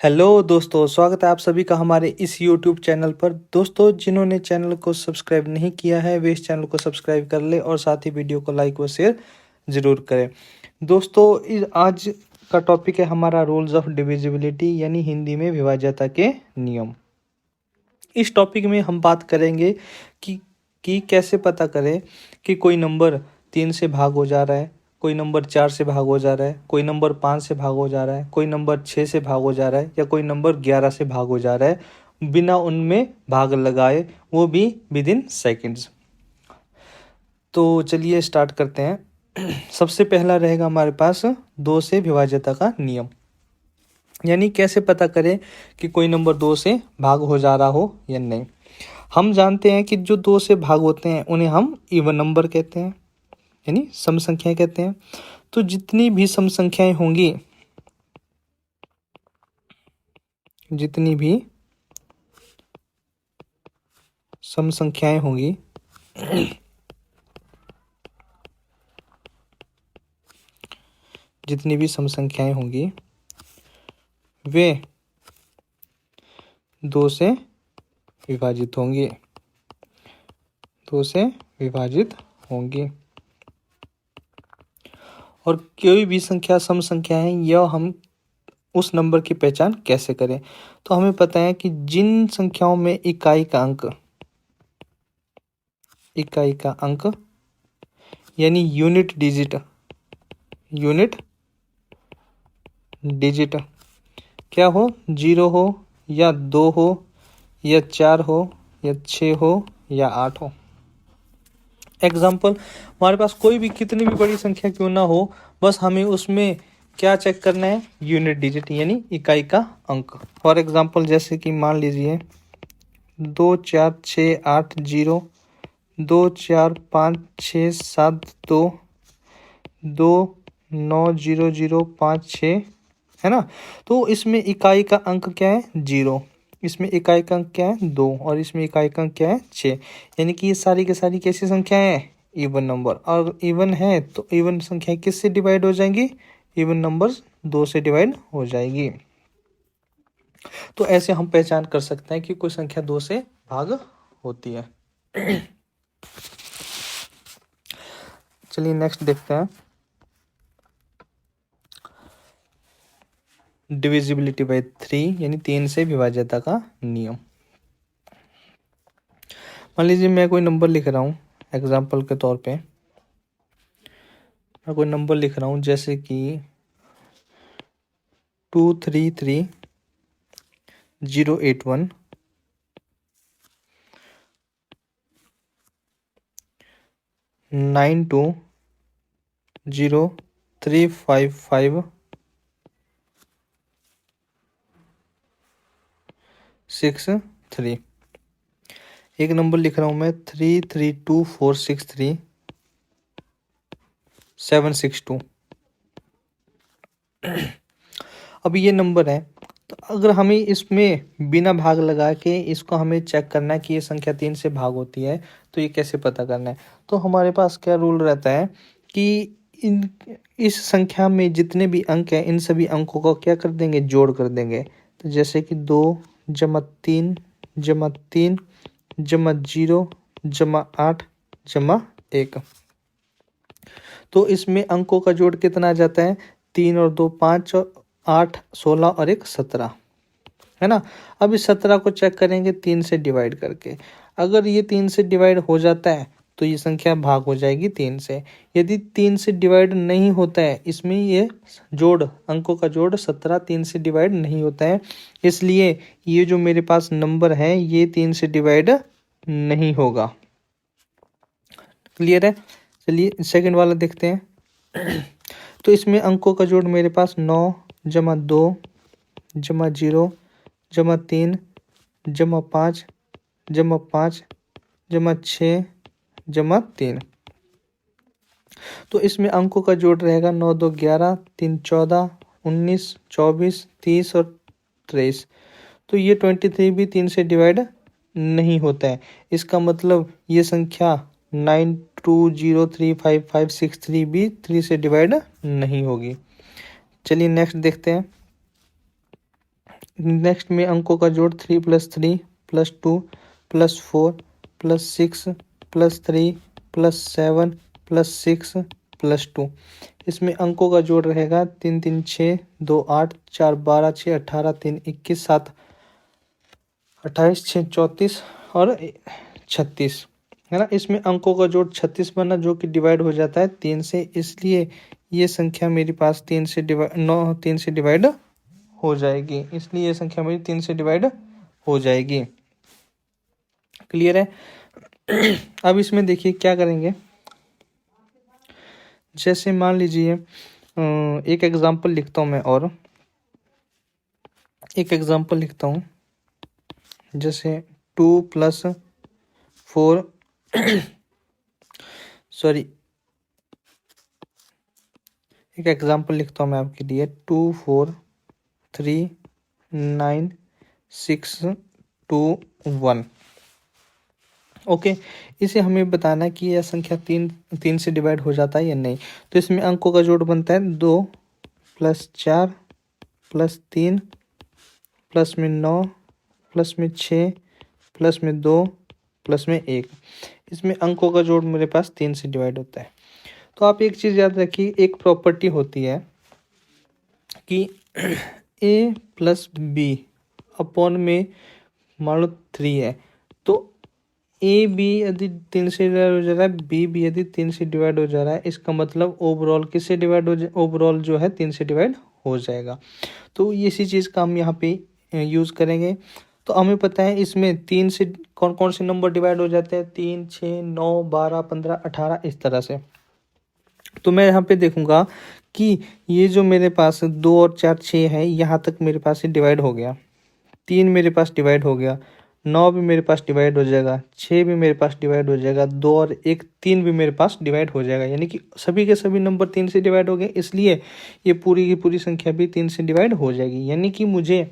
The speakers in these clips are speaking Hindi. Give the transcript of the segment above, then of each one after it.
हेलो दोस्तों, स्वागत है आप सभी का हमारे इस यूट्यूब चैनल पर। दोस्तों, जिन्होंने चैनल को सब्सक्राइब नहीं किया है वे इस चैनल को सब्सक्राइब कर ले और साथ ही वीडियो को लाइक व शेयर ज़रूर करें। दोस्तों, आज का टॉपिक है हमारा रूल्स ऑफ डिविजिबिलिटी यानी हिंदी में विभाज्यता के नियम। इस टॉपिक में हम बात करेंगे कि कैसे पता करें कि कोई नंबर 3 से भाग हो जा रहा है, कोई नंबर 4 से भाग हो जा रहा है, कोई नंबर 5 से भाग हो जा रहा है, कोई नंबर 6 से भाग हो जा रहा है या कोई नंबर 11 से भाग हो जा रहा है बिना उनमें भाग लगाए, वो भी विद इन सेकेंड्स। तो चलिए स्टार्ट करते हैं। सबसे पहला रहेगा हमारे पास 2 से विभाज्यता का नियम। यानी कैसे पता करें कि कोई नंबर 2 से भाग हो जा रहा हो या नहीं। हम जानते हैं कि जो 2 से भाग होते हैं उन्हें हम इवन नंबर कहते हैं, यानी सम संख्याएं कहते हैं। तो जितनी भी सम संख्याएं होंगी, जितनी भी सम संख्याएं होंगी जितनी भी सम संख्याएं होंगी वे 2 से विभाजित होंगी, 2 से विभाजित होंगी। और कोई भी संख्या सम संख्या है, यह हम उस नंबर की पहचान कैसे करें। तो हमें पता है कि जिन संख्याओं में इकाई का अंक यानी यूनिट डिजिट क्या हो, 0 हो या 2 हो या 4 हो या 6 हो या 8 हो। एग्जाम्पल, हमारे पास कोई भी कितनी भी बड़ी संख्या क्यों ना हो, बस हमें उसमें क्या चेक करना है, यूनिट डिजिट यानी इकाई का अंक। फॉर एग्जाम्पल, जैसे कि मान लीजिए 2 4 6 8 0, 2 4 5 6 7 2, 2 9 0 0 5 6, है ना। तो इसमें इकाई का अंक क्या है, 0। इसमें इकाई का अंक क्या है, 2। और इसमें इकाई का अंक क्या है, 6। यानी कि ये सारी की सारी कैसी संख्याएं हैं, इवन नंबर। और इवन है तो इवन संख्याएं किससे डिवाइड हो जाएंगी, इवन नंबर्स 2 से डिवाइड हो जाएगी। तो ऐसे हम पहचान कर सकते हैं कि कोई संख्या 2 से भाग होती है। चलिए नेक्स्ट देखते हैं, डिविजिबिलिटी बाय 3 यानी 3 से विभाज्यता का नियम। मान लीजिए मैं कोई नंबर लिख रहा हूँ, एग्जाम्पल के तौर पे मैं कोई नंबर लिख रहा हूँ जैसे कि 233081 920355 63। एक नंबर लिख रहा हूँ मैं 332463 762। अब ये नंबर है, तो अगर हमें इसमें बिना भाग लगा के इसको हमें चेक करना है कि ये संख्या 3 से भाग होती है, तो ये कैसे पता करना है। तो हमारे पास क्या रूल रहता है कि इस संख्या में जितने भी अंक हैं इन सभी अंकों को क्या कर देंगे, जोड़ कर देंगे। तो जैसे कि 2 जमा 3 जमा 3 जमा 0 जमा 8 जमा 1। तो इसमें अंकों का जोड़ कितना आ जाता है, 3 और 2 5, 8 16 और 1 17, है ना। अब इस 17 को चेक करेंगे 3 से डिवाइड करके। अगर ये 3 से डिवाइड हो जाता है तो ये संख्या भाग हो जाएगी 3 से। यदि 3 से डिवाइड नहीं होता है, इसमें ये जोड़ अंकों का जोड़ 17 3 से डिवाइड नहीं होता है, इसलिए ये जो मेरे पास नंबर है ये 3 से डिवाइड नहीं होगा। क्लियर है। चलिए सेकंड वाला देखते हैं। तो इसमें अंकों का जोड़ मेरे पास 9 जमा 2 जमा 0 जमा 3 जमा 5 जमा 5 जमा 6 जमा 3। तो इसमें अंकों का जोड़ रहेगा 9 2 11 3 14 19 24 30 और 23। तो ये 23 भी 3 से डिवाइड नहीं होता है। इसका मतलब ये संख्या 92035563 भी 3 से डिवाइड नहीं होगी। चलिए नेक्स्ट देखते हैं, नेक्स्ट में अंकों का जोड़ 3+3 +2 +4 +6 +3 +7 +6 +2। इसमें अंकों का जोड़ रहेगा 3 3 6 2 8 4 12 6 18 3 21 7 28 6 34 और 36, है ना। इसमें अंकों का जोड़ 36 बना जो कि डिवाइड हो जाता है 3 से, इसलिए ये संख्या मेरे पास 3 से डिवाइड हो जाएगी, इसलिए ये संख्या मेरी 3 से डिवाइड हो जाएगी। क्लियर है। अब इसमें देखिए क्या करेंगे। जैसे मान लीजिए एक एग्जांपल लिखता हूँ मैं, और एक एग्जांपल लिखता हूँ। जैसे 2+4 सॉरी, एक एग्जांपल लिखता हूँ मैं आपके लिए। 2 4 3 9 6 2 1। ओके, इसे हमें बताना है कि यह संख्या तीन से डिवाइड हो जाता है या नहीं। तो इसमें अंकों का जोड़ बनता है 2 + 4 + 3 प्लस में 9 प्लस में 6 प्लस में 2 प्लस में 1। इसमें अंकों का जोड़ मेरे पास 3 से डिवाइड होता है। तो आप एक चीज़ याद रखिए, एक प्रॉपर्टी होती है कि a + b अपॉन में मान लो 3 है, तो ए बी यदि 3 से डिवाइड हो जा रहा है, बी भी यदि 3 से डिवाइड हो जा रहा है, इसका मतलब ओवरऑल किससे डिवाइड ओवरऑल जो है 3 से डिवाइड हो जाएगा। तो इसी चीज़ का हम यहाँ पे यूज़ करेंगे। तो हमें पता है इसमें 3 से कौन कौन से नंबर डिवाइड हो जाते हैं, 3 6 9 12 15 18 इस तरह से। तो मैं यहाँ पे देखूंगा कि ये जो मेरे पास 2 और 4 6 है, यहाँ तक मेरे पास ये डिवाइड हो गया। 3 मेरे पास डिवाइड हो गया, 9 भी मेरे पास डिवाइड हो जाएगा, 6 भी मेरे पास डिवाइड हो जाएगा, 2 और 1 3 भी मेरे पास डिवाइड हो जाएगा। यानी कि सभी के सभी नंबर 3 से डिवाइड हो गए, इसलिए ये पूरी की पूरी संख्या भी 3 से डिवाइड हो जाएगी। यानी कि मुझे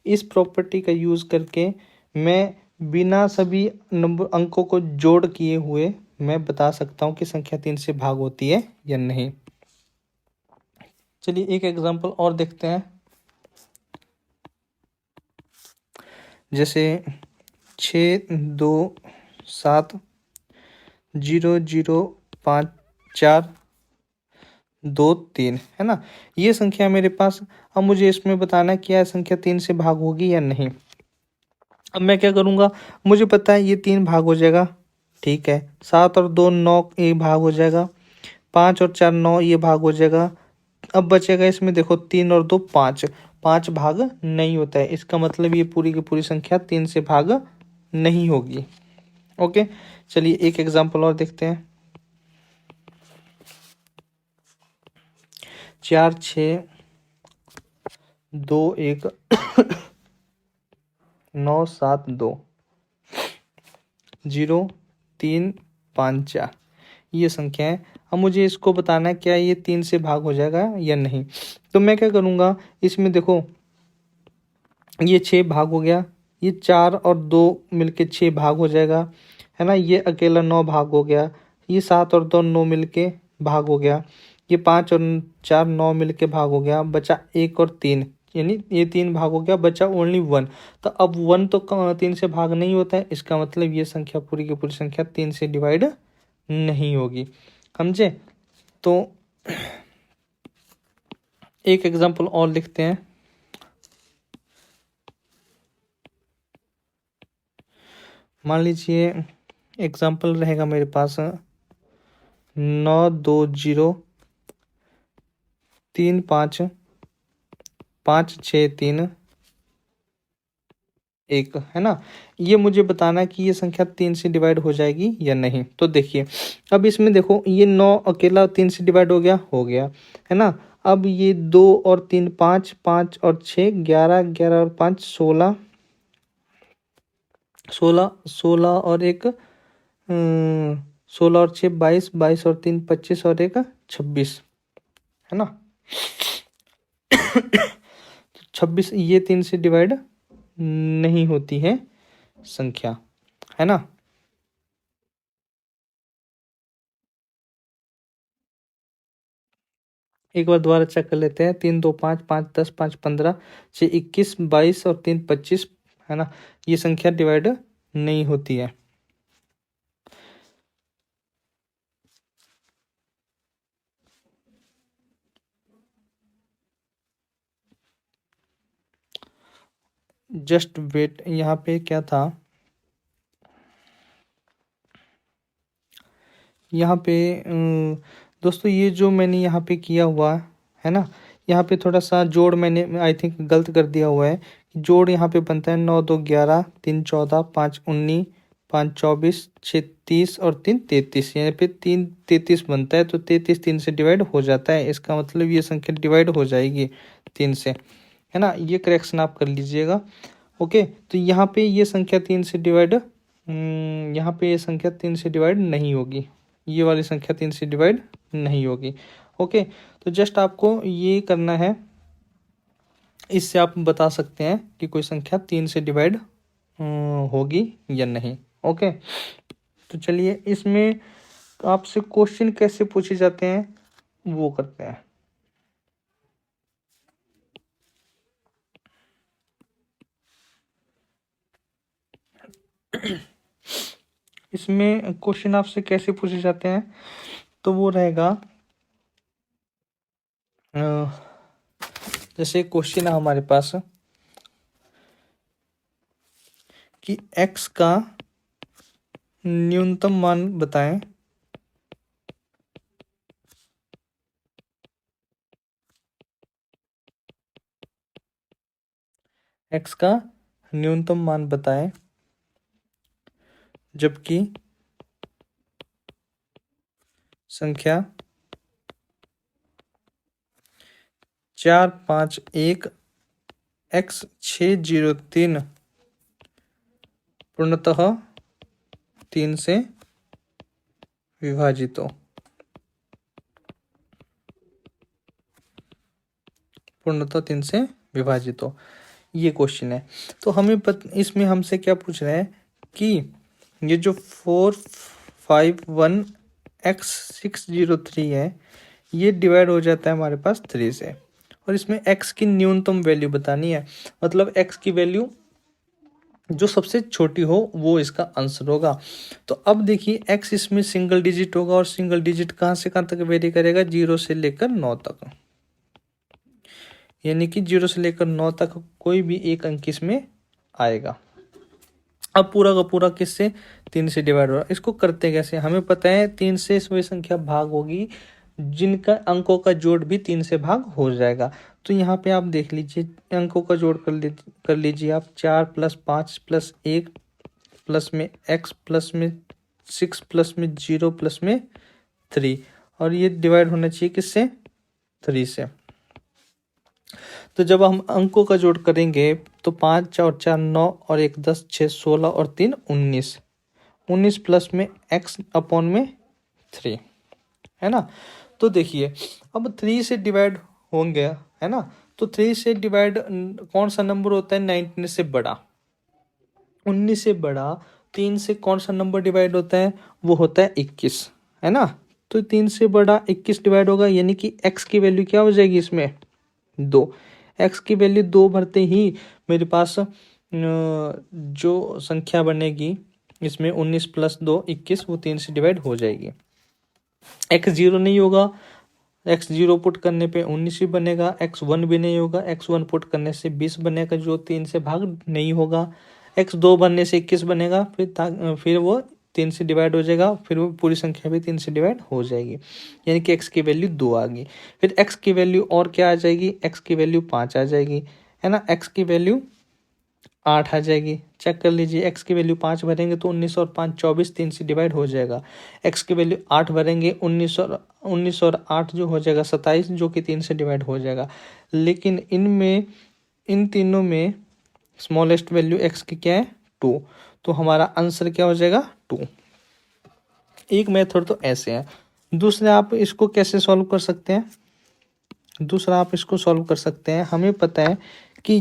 इस प्रॉपर्टी का यूज़ करके मैं बिना सभी नंबर अंकों को जोड़ किए हुए मैं बता सकता हूँ कि संख्या 3 से भाग होती है या नहीं। चलिए एक एग्जांपल और देखते हैं। जैसे 6 2 7 0 0 5 4 2 3, है ना। ये संख्या मेरे पास। अब मुझे इसमें बताना है कि यह संख्या 3 से भाग होगी या नहीं। अब मैं क्या करूँगा, मुझे पता है ये 3 भाग हो जाएगा, ठीक है। 7 और 2 9 ये भाग हो जाएगा, 5 और 4 9 ये भाग हो जाएगा। अब बचेगा इसमें देखो 3 और 2 5, 5 भाग नहीं होता है, इसका मतलब ये पूरी की पूरी संख्या 3 से भाग नहीं होगी। ओके, चलिए एक एग्जांपल और देखते हैं। 4 6 2 1 9 7 2 0 3 5 4 ये संख्या है। अब मुझे इसको बताना है क्या ये 3 से भाग हो जाएगा या नहीं। तो मैं क्या करूँगा, इसमें देखो ये 6 भाग हो गया, ये 4 और 2 मिलके 6 भाग हो जाएगा, है ना। ये अकेला 9 भाग हो गया, ये 7 और 2 9 मिलके भाग हो गया, ये 5 और 4 9 मिलके भाग हो गया, बचा 1 और 3, यानी ये 3 भाग हो गया, बचा ओनली 1। तो अब 1 तो 3 से भाग नहीं होता है, इसका मतलब ये संख्या पूरी की पूरी संख्या 3 से डिवाइड नहीं होगी, समझे। तो एक एग्जांपल और लिखते हैं। मान लीजिए एग्जांपल रहेगा मेरे पास 9 2 0 3 5 5 6 3 1, है ना। ये मुझे बताना है कि ये संख्या 3 से डिवाइड हो जाएगी या नहीं। तो देखिए अब इसमें देखो ये 9 अकेला 3 से डिवाइड हो गया, है ना। अब ये 2 और 3 5 5 और 6 11 11 और 5 16 16 16 और एक 16 और 6 22 22 और 3 25 और एक 26, है ना। 26 ये 3 से डिवाइड नहीं होती है संख्या, है ना। एक बार दोबारा चेक कर लेते हैं। 3 2 5, 5 10, 5 15, 6 21, 22 और 3 25, है ना। ये संख्या डिवाइड नहीं होती है। जस्ट वेट, यहाँ पे क्या था, यहाँ पे दोस्तों ये जो मैंने यहाँ पे किया हुआ है ना, यहाँ पे थोड़ा सा जोड़ मैंने आई थिंक गलत कर दिया हुआ है। जोड़ यहाँ पे बनता है 9 2 11, 3 14, 5 19, 5 24, 6 30 और 3 33। यहाँ पे 3 33 बनता है, तो 33 3 से डिवाइड हो जाता है। इसका मतलब ये संख्या डिवाइड हो जाएगी 3 से, है ना। ये करेक्शन आप कर लीजिएगा। ओके, तो यहाँ पे ये संख्या 3 से डिवाइड, यहाँ पे ये संख्या 3 से डिवाइड नहीं होगी। ये वाली संख्या 3 से डिवाइड नहीं होगी। ओके, तो जस्ट आपको ये करना है, इससे आप बता सकते हैं कि कोई संख्या 3 से डिवाइड होगी या नहीं। ओके, तो चलिए इसमें आपसे क्वेश्चन कैसे पूछे जाते हैं वो करते हैं। इसमें क्वेश्चन आपसे कैसे पूछे जाते हैं, तो वो रहेगा जैसे क्वेश्चन है हमारे पास कि x का न्यूनतम मान बताएं। x का न्यूनतम मान बताएं जबकि संख्या 4 5 1 x 603 पूर्णतः 3 से विभाजित हो। पूर्णतः 3 से विभाजित हो, ये क्वेश्चन है। तो हमें इसमें हमसे क्या पूछ रहे हैं कि ये जो 451 x 603 है, ये डिवाइड हो जाता है हमारे पास 3 से, और इसमें x की न्यूनतम वैल्यू बतानी है। मतलब x की वैल्यू जो सबसे छोटी हो वो इसका आंसर होगा। तो अब देखिए x इसमें सिंगल डिजिट होगा, और सिंगल डिजिट कहाँ से कहाँ तक वेरी करेगा, 0 से लेकर 9 तक। यानी कि 0 से लेकर 9 तक कोई भी एक अंक इसमें आएगा। अब पूरा का पूरा किससे, 3 से डिवाइड हो रहा है। इसको करते कैसे, हमें पता है 3 से वही संख्या भाग होगी जिनका अंकों का जोड़ भी 3 से भाग हो जाएगा। तो यहाँ पे आप देख लीजिए, अंकों का जोड़ कर लीजिए आप। 4 + 5 + 1 प्लस में x प्लस में 6 प्लस में 0 प्लस में 3, और ये डिवाइड होना चाहिए किससे, 3 से। तो जब हम अंकों का जोड़ करेंगे तो 5 और 4 9 और 1 10, 6 16 और 3 19, 19 प्लस में x अपॉन में 3, है ना। तो देखिए अब 3 से डिवाइड होंगे, है ना। तो 3 से डिवाइड कौन सा नंबर होता है, 19 से बड़ा। 19 से बड़ा 3 से कौन सा नंबर डिवाइड होता है, वो होता है 21, है ना। तो 3 से बड़ा 21 डिवाइड होगा, यानी कि x की वैल्यू क्या हो जाएगी इसमें, 2। x की वैल्यू 2 भरते ही मेरे पास जो संख्या बनेगी इसमें 19 + 2 21, वो 3 से डिवाइड हो जाएगी। x 0 नहीं होगा, x 0 पुट करने पे 19 ही बनेगा। x 1 भी नहीं होगा, x 1 पुट करने से 20 बनेगा, जो 3 से भाग नहीं होगा। x 2 बनने से 21 बनेगा, फिर वो 3 से डिवाइड हो जाएगा, फिर वो पूरी संख्या भी 3 से डिवाइड हो जाएगी, यानी कि x की वैल्यू 2 आ गई। फिर x की वैल्यू और क्या आ जाएगी, x की वैल्यू 5 आ जाएगी, है ना। x की वैल्यू 8 आ जाएगी। चेक कर लीजिए, x की वैल्यू 5 भरेंगे तो 19 और 5 24, 3 से डिवाइड हो जाएगा। x की वैल्यू 8 भरेंगे, 19 और 8 जो हो जाएगा 27, जो कि 3 से डिवाइड हो जाएगा। लेकिन इन तीनों में स्मॉलेस्ट वैल्यू x की क्या है, 2। तो हमारा आंसर क्या हो जाएगा, 2। एक मेथड तो ऐसे है। दूसरा आप इसको कैसे सॉल्व कर सकते हैं, हमें पता है कि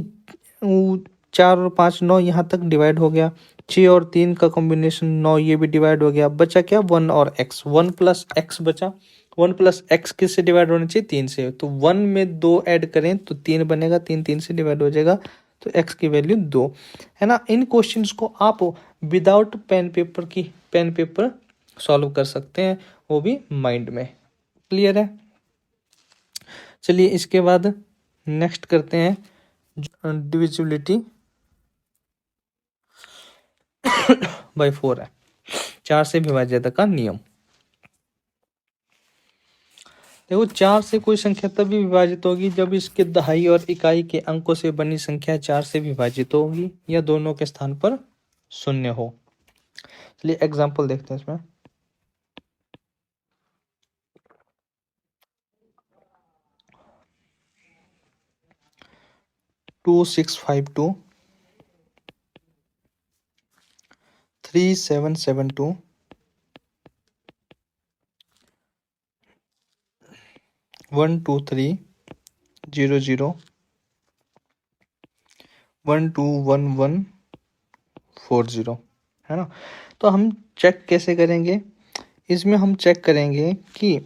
4 और 5 9 यहाँ तक डिवाइड हो गया। 6 और 3 का कॉम्बिनेशन 9, ये भी डिवाइड हो गया। बचा क्या, 1 और x, 1 + x बचा। 1 प्लस एक्स किससे डिवाइड होना चाहिए, 3 से। तो 1 में 2 ऐड करें तो 3 बनेगा, 3 3 से डिवाइड हो जाएगा, तो एक्स की वैल्यू 2 है ना। इन क्वेश्चंस को आप विदाउट पेन पेपर सॉल्व कर सकते हैं, वो भी माइंड में। क्लियर है। चलिए इसके बाद नेक्स्ट करते हैं डिविजिबिलिटी बाय 4 है, 4 से विभाज्यता का नियम। देखो 4 से कोई संख्या तभी विभाजित होगी जब इसके दहाई और इकाई के अंकों से बनी संख्या 4 से विभाजित होगी या दोनों के स्थान पर शून्य हो। चलिए एग्जांपल देखते हैं इसमें। 2652, 3772, 12300, 121140 है ना। तो हम चेक कैसे करेंगे, इसमें हम चेक करेंगे कि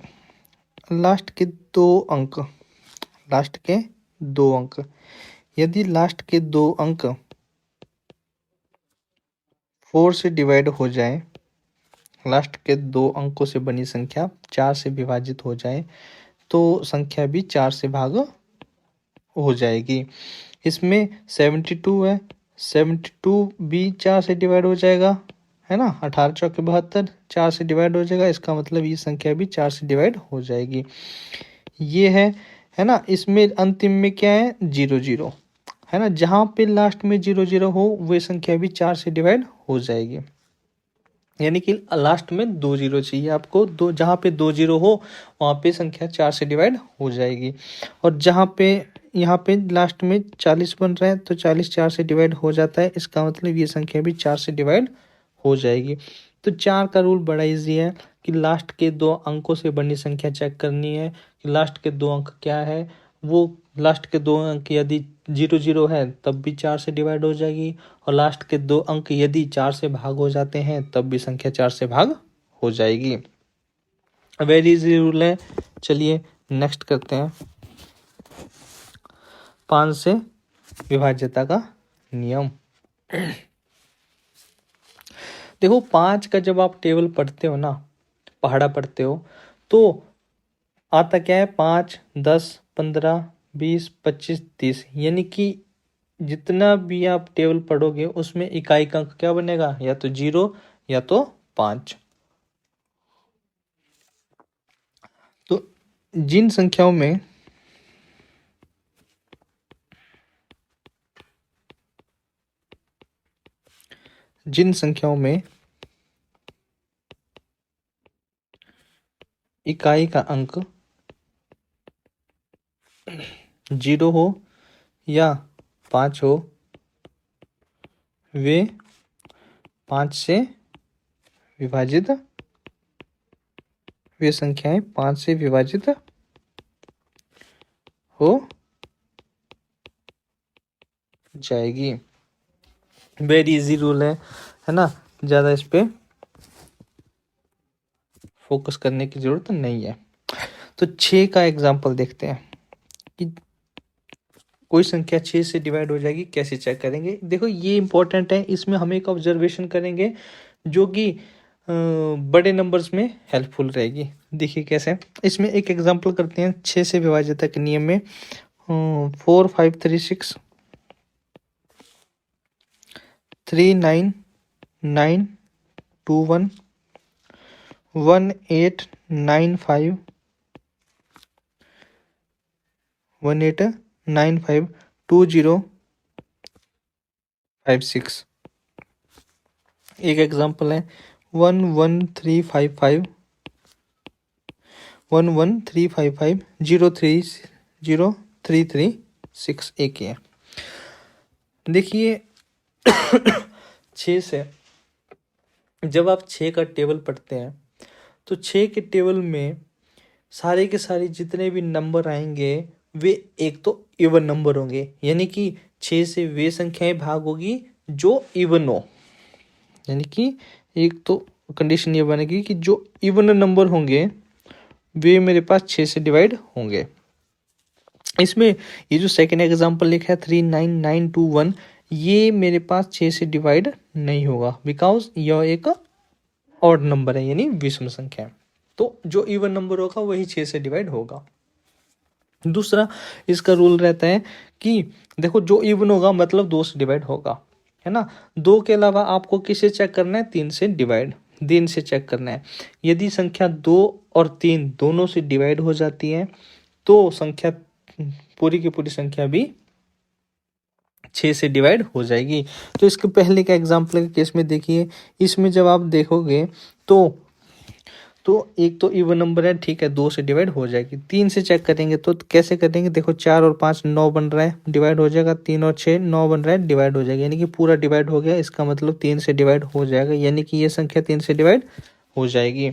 लास्ट के दो अंक यदि लास्ट के 2 अंक 4 से डिवाइड हो जाए, लास्ट के 2 अंकों से बनी संख्या 4 से विभाजित हो जाए तो संख्या भी 4 से भाग हो जाएगी। इसमें 72 है, 72 भी 4 से डिवाइड हो जाएगा, है ना। 18 चौके 72, 4 से डिवाइड हो जाएगा, इसका मतलब ये संख्या भी 4 से डिवाइड हो जाएगी। ये है ना। इसमें अंतिम में क्या है, 0 0 है ना। जहाँ पे लास्ट में 0 0 हो वह संख्या भी 4 से डिवाइड हो जाएगी। यानी कि लास्ट में 2 0 चाहिए आपको, दो जहाँ पे 2 0 हो वहाँ पे संख्या 4 से डिवाइड हो जाएगी। और जहाँ पे यहाँ पे लास्ट में 40 बन रहा है तो 40 4 से डिवाइड हो जाता है, इसका मतलब ये संख्या भी 4 से डिवाइड हो जाएगी। तो 4 का रूल बड़ा इजी है कि लास्ट के 2 अंकों से बनी संख्या चेक करनी है कि लास्ट के 2 अंक क्या है। वो लास्ट के 2 अंक यदि 0 0 है तब भी 4 से डिवाइड हो जाएगी, और लास्ट के 2 अंक यदि 4 से भाग हो जाते हैं तब भी संख्या 4 से भाग हो जाएगी। वेरी इजी रूल है। चलिए नेक्स्ट करते हैं 5 से विभाज्यता का नियम। देखो 5 का जब आप टेबल पढ़ते हो ना, पहाड़ा पढ़ते हो, तो आता क्या है, 5 10 15 20 25 30, यानी कि जितना भी आप टेबल पढ़ोगे उसमें इकाई का अंक क्या बनेगा, या तो 0 या तो 5। तो जिन संख्याओं में इकाई का अंक 0 हो या 5 हो, वे 5 से विभाजित, वे संख्याएं 5 से विभाजित हो जाएगी। वेरी इजी रूल है ना, ज़्यादा इस पे फोकस करने की जरूरत नहीं है। तो 6 का एग्जाम्पल देखते हैं कि कोई संख्या 6 से डिवाइड हो जाएगी, कैसे चेक करेंगे। देखो ये इंपॉर्टेंट है, इसमें हम एक ऑब्जर्वेशन करेंगे जो कि बड़े नंबर्स में हेल्पफुल रहेगी। देखिए कैसे, इसमें एक एग्जांपल करते हैं 6 से विभाज्यता के नियम में। 4 5 3 6 3 9 9 2 1 1 8 9 5 1 8 9 5 2 0 5 6। एक एग्जांपल है 1 1 3 5 5 1 1 3 5 5 0 3 0 3 3 6। एक ही है। देखिए 6 से जब आप 6 का टेबल पढ़ते हैं तो 6 के टेबल में सारे के सारे जितने भी नंबर आएंगे वे एक तो इवन नंबर होंगे, यानी कि 6 से वे संख्याएं भाग होगी जो इवन हो। यानी कि एक तो कंडीशन ये बनेगी कि जो इवन नंबर होंगे वे मेरे पास 6 से डिवाइड होंगे। इसमें ये जो सेकेंड एग्जाम्पल लिखा है 39921, ये मेरे पास 6 से डिवाइड नहीं होगा, बिकॉज यह एक ऑड नंबर है यानी विषम संख्या है। तो जो इवन नंबर होगा वही 6 से डिवाइड होगा। दूसरा इसका रूल रहता है कि देखो जो इवन होगा मतलब 2 से डिवाइड होगा, है ना। 2 के अलावा आपको किसे चेक करना है, 3 से डिवाइड, 3 से चेक करना है। यदि संख्या 2 और 3 दोनों से डिवाइड हो जाती है तो संख्या पूरी की पूरी संख्या भी 6 से डिवाइड हो जाएगी। तो इसके पहले का एग्जाम्पल के केस में देखिए, इसमें जब आप देखोगे तो एक तो इवन नंबर है, ठीक है, 2 से डिवाइड हो जाएगी। 3 से चेक करेंगे तो कैसे करेंगे, देखो 4 और 5 9 बन रहा है, डिवाइड हो जाएगा। 3 और 6 9 बन रहा है, डिवाइड हो जाएगा, यानी कि पूरा डिवाइड हो गया। इसका मतलब 3 से डिवाइड हो जाएगा, यानी कि ये संख्या 3 से डिवाइड हो जाएगी।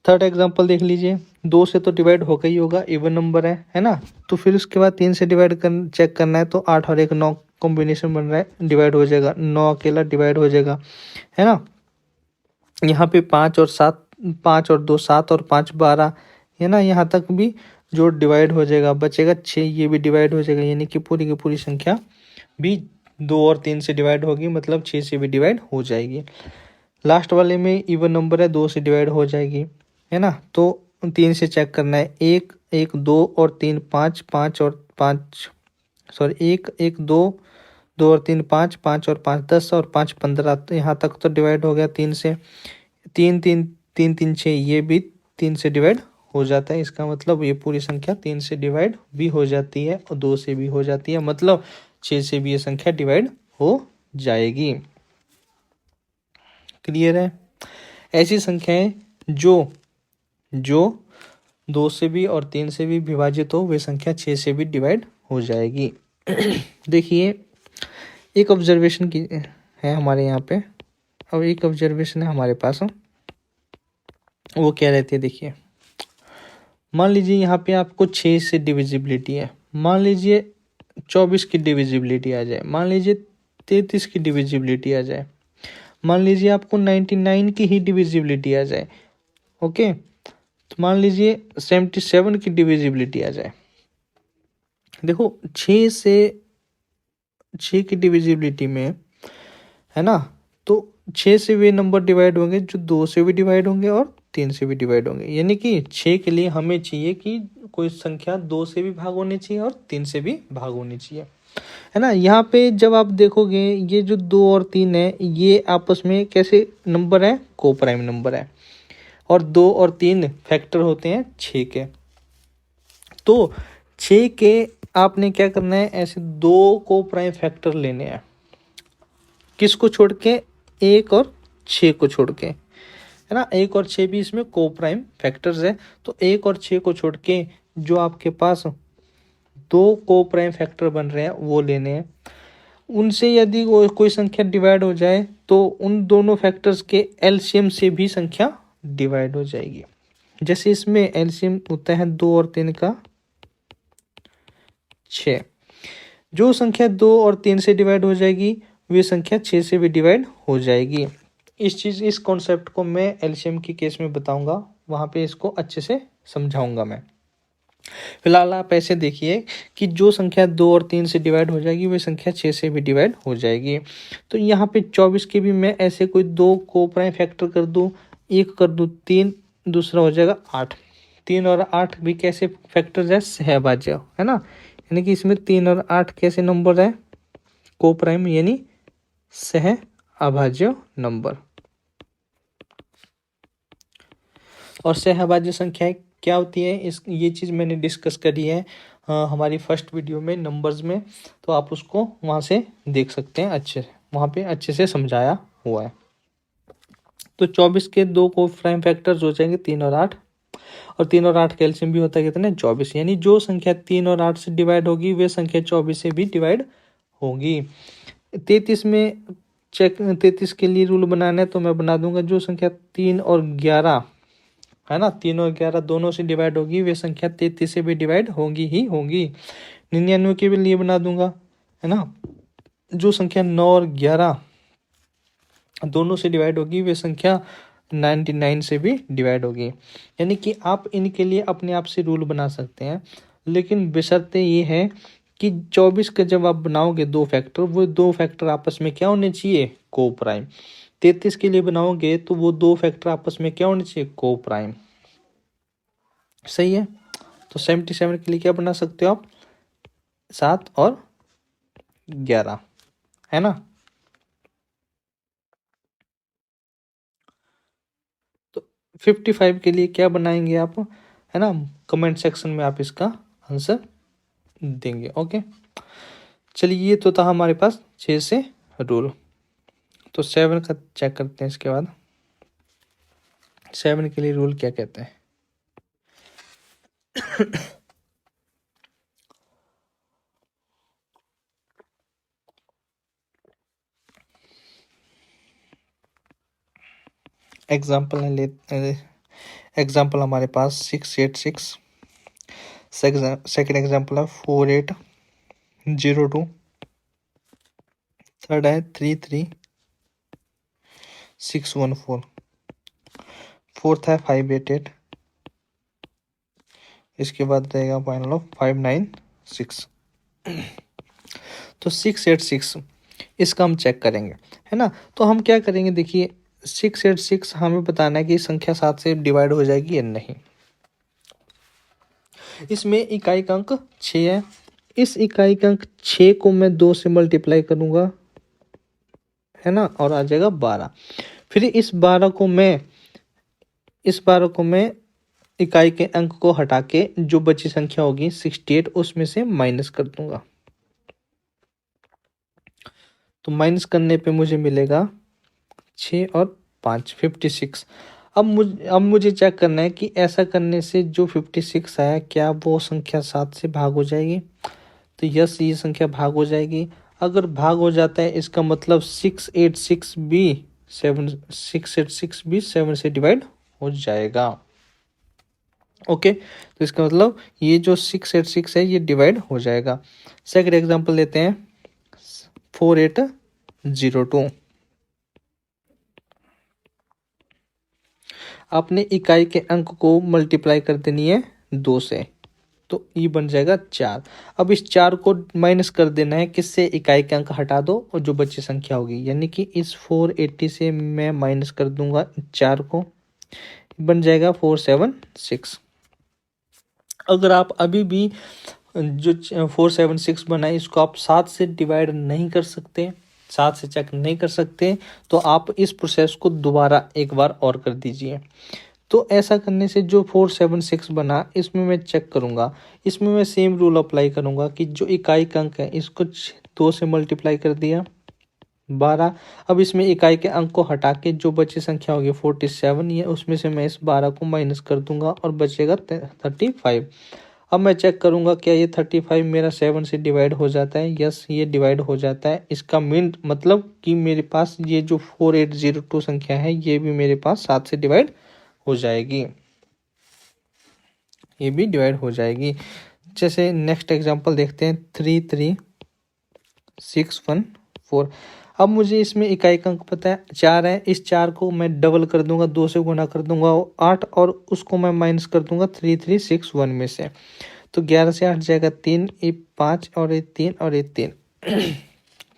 थर्ड एग्जाम्पल देख लीजिए, 2 से तो डिवाइड होगा ही होगा, इवन नंबर है ना। तो फिर उसके बाद 3 से डिवाइड चेक करना है, तो 8 और 1 9 कॉम्बिनेशन बन रहा है, डिवाइड हो जाएगा। 9 अकेला डिवाइड हो जाएगा, है ना। यहाँ पे 5 और 7, 5 और 2 7 और 5 12, है ना। यहाँ तक भी जो डिवाइड हो जाएगा, बचेगा 6, ये भी डिवाइड हो जाएगा, यानी कि पूरी की पूरी संख्या भी 2 और 3 से डिवाइड होगी, मतलब 6 से भी डिवाइड हो जाएगी। लास्ट वाले में इवन नंबर है, 2 से डिवाइड हो जाएगी, है ना। तो 3 से चेक करना है, 1 1 2 और 3 5 5 और 5, सॉरी 1 1 2 2 और 3 5 5 और 5 10 और 5 15, तो यहाँ तक तो डिवाइड हो गया 3 से। 3 3 3 3 6, ये भी 3 से डिवाइड हो जाता है। इसका मतलब ये पूरी संख्या 3 से डिवाइड भी हो जाती है और 2 से भी हो जाती है, मतलब 6 से भी ये संख्या डिवाइड हो जाएगी। क्लियर है। ऐसी संख्याएं जो जो 2 से भी और 3 से भी विभाजित हो, वे संख्या 6 से भी डिवाइड हो जाएगी। देखिए एक ऑब्जर्वेशन की है हमारे यहाँ पे, अब एक ऑब्जर्वेशन है हमारे पास, वो क्या रहती है, देखिए मान लीजिए यहाँ पे आपको 6 से डिविजिबिलिटी है, मान लीजिए 24 की डिविजिबिलिटी आ जाए, मान लीजिए 33 की डिविजिबिलिटी आ जाए, मान लीजिए आपको 99 की ही डिविजिबिलिटी आ जाए, ओके। तो मान लीजिए 77 की डिविजिबिलिटी आ जाए। देखो 6 की डिविजिबिलिटी में, है ना, तो 6 से वे नंबर डिवाइड होंगे जो 2 से भी डिवाइड होंगे और 3 से भी डिवाइड होंगे, यानी कि 6 के लिए हमें चाहिए कि कोई संख्या 2 से भी भाग होनी चाहिए और 3 से भी भाग होनी चाहिए, है ना। यहाँ पे जब आप देखोगे ये जो 2 और 3 है, ये आपस में कैसे नंबर है, को प्राइम नंबर है, और 2 और 3 फैक्टर होते हैं 6 के। तो 6 के आपने क्या करना है, ऐसे 2 को प्राइम फैक्टर लेने हैं, किसको छोड़ के, 1 और 6 को छोड़ के, है ना। 1 और 6 भी इसमें को प्राइम फैक्टर्स है, तो 1 और 6 को छोड़ के जो आपके पास 2 को प्राइम फैक्टर बन रहे हैं वो लेने हैं। उनसे यदि कोई संख्या डिवाइड हो जाए तो उन दोनों फैक्टर्स के एलसीएम से भी संख्या डिवाइड हो जाएगी। जैसे इसमें एलसीएम होता है 2 और 3 का 6, जो संख्या 2 और 3 से डिवाइड हो जाएगी वे संख्या 6 से भी डिवाइड हो जाएगी। इस कॉन्सेप्ट को मैं एलसीएम की केस में बताऊंगा, वहां पे इसको अच्छे से समझाऊंगा मैं। फिलहाल आप ऐसे देखिए कि जो संख्या 2 और 3 से डिवाइड हो जाएगी वे संख्या 6 से भी डिवाइड हो जाएगी। तो यहाँ पे 24 के भी मैं ऐसे कोई 2 को प्राइम फैक्टर कर दूँ, 1 कर दूँ 3, दूसरा हो जाएगा 8। 3 और 8 भी कैसे फैक्टर है, सहभाज्य, है ना। यानी कि इसमें 3 और 8 कैसे नंबर है, को प्राइम यानी सह अभाज्य नंबर। और सहभाज्य संख्याएं क्या होती है, ये चीज़ मैंने डिस्कस करी है हमारी फर्स्ट वीडियो में नंबर्स में, तो आप उसको वहाँ से देख सकते हैं, अच्छे वहाँ पे अच्छे से समझाया हुआ है। तो 24 के 2 को प्राइम फैक्टर्स हो जाएंगे 3 और 8, और 3 और 8 का एलसीएम भी होता है कितना, 24, यानी जो संख्या 3 और 8 से डिवाइड होगी वे संख्या 24 से भी डिवाइड होगी। 33 में 33 के लिए रूल बनाना है तो मैं बना दूंगा, जो संख्या 3 और 11, है ना, 3 और 11 दोनों से डिवाइड होगी वे संख्या 33 से भी डिवाइड होगी ही होगी। 99 के भी लिए बना दूंगा, है ना, जो संख्या 9 और 11 दोनों से डिवाइड होगी वे संख्या 99 से भी डिवाइड होगी। यानी कि आप इनके लिए अपने आप से रूल बना सकते हैं, लेकिन बशर्ते ये है कि 24 का जब आप बनाओगे दो फैक्टर, वो दो फैक्टर आपस में क्या होने चाहिए, को प्राइम। 33 के लिए बनाओगे तो वो दो फैक्टर आपस में क्या होने चाहिए, को प्राइम। सही है। तो 77 के लिए क्या बना सकते हो आप, 7 और 11, है ना। तो 55 के लिए क्या बनाएंगे आप, है ना, कमेंट सेक्शन में आप इसका आंसर देंगे। ओके, चलिए ये तो था हमारे पास 6 से रूल। तो 7 का चेक करते हैं इसके बाद। 7 के लिए रूल क्या कहते हैं। एग्जाम्पल ले, एग्जाम्पल हमारे पास 686, सेकेंड एग्जाम्पल है 4802, थर्ड है 33614, फोर्थ है 588, इसके बाद रहेगा फाइनल ऑफ 596। तो 686 इसका हम चेक करेंगे, है ना। तो हम क्या करेंगे, देखिए 686 हमें बताना है कि संख्या 7 से डिवाइड हो जाएगी या नहीं। इसमें इकाई का अंक 6 है, इस इकाई का अंक 6 को मैं 2 से मल्टीप्लाई करूंगा, है ना, और आ जाएगा 12। फिर इस 12 को मैं इकाई के अंक को हटा के जो बची संख्या होगी 68 उसमें से माइनस कर दूंगा। तो माइनस करने पे मुझे मिलेगा 6 और 5 56। अब मुझे चेक करना है कि ऐसा करने से जो 56 आया क्या वो संख्या 7 से भाग हो जाएगी। तो यस, ये संख्या भाग हो जाएगी। अगर भाग हो जाता है इसका मतलब 686 भी 7 से डिवाइड हो जाएगा। ओके, तो इसका मतलब ये जो 686 है ये डिवाइड हो जाएगा। सेकंड एग्जांपल लेते हैं 4802। आपने इकाई के अंक को मल्टीप्लाई कर देनी है 2 से, तो ये बन जाएगा 4। अब इस 4 को माइनस कर देना है किससे, इकाई के अंक हटा दो और जो बची संख्या होगी, यानी कि इस 480 से मैं माइनस कर दूंगा 4 को, बन जाएगा 476। अगर आप अभी भी जो 476 बनाए इसको आप 7 से डिवाइड नहीं कर सकते, 7 से चेक नहीं कर सकते, तो आप इस प्रोसेस को दोबारा एक बार और कर दीजिए। तो ऐसा करने से जो 476 बना इसमें मैं चेक करूंगा, इसमें मैं सेम रूल अप्लाई करूंगा कि जो इकाई का अंक है इसको 2 से मल्टीप्लाई कर दिया 12। अब इसमें इकाई के अंक को हटा के जो बची संख्या होगी 47, ये उसमें से मैं इस 12 को माइनस कर दूंगा और बचेगा 35। अब मैं चेक करूंगा क्या ये 35 मेरा 7 से डिवाइड हो जाता है। यस, ये डिवाइड हो जाता है। इसका मीन मतलब कि मेरे पास ये जो 4802 संख्या है ये भी मेरे पास 7 से डिवाइड हो जाएगी, ये भी डिवाइड हो जाएगी। जैसे नेक्स्ट एग्जांपल देखते हैं 33614। अब मुझे इसमें इकाई का अंक पता है 4 है, इस 4 को मैं डबल कर दूंगा, 2 से गुना कर दूंगा 8, और उसको मैं माइनस कर दूंगा 3361 में से। तो 11 से 8 जाएगा 3, ये 5 और ये 3 और ये 3।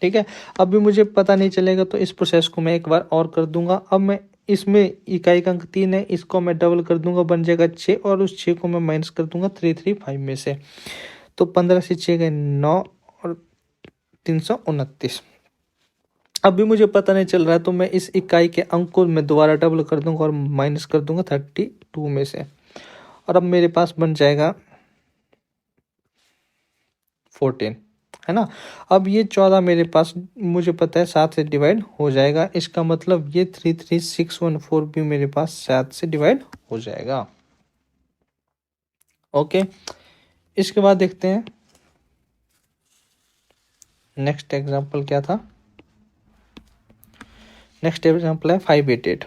ठीक है, अब भी मुझे पता नहीं चलेगा तो इस प्रोसेस को मैं एक बार और कर दूंगा। अब मैं इसमें इकाई का अंक 3 है, इसको मैं डबल कर दूंगा, बन जाएगा 6, और उस 6 को मैं माइनस कर दूंगा 335 में से। तो 15 से 6 गए 9 और 329। अब भी मुझे पता नहीं चल रहा है तो मैं इस इकाई के अंक को मैं दोबारा डबल कर दूंगा और माइनस कर दूंगा 32 में से, और अब मेरे पास बन जाएगा 14, है ना। अब ये 14 मेरे पास मुझे पता है 7 से डिवाइड हो जाएगा, इसका मतलब ये 33614 भी मेरे पास 7 से डिवाइड हो जाएगा। ओके, इसके बाद देखते हैं नेक्स्ट एग्जांपल क्या था। नेक्स्ट एग्जांपल है 588।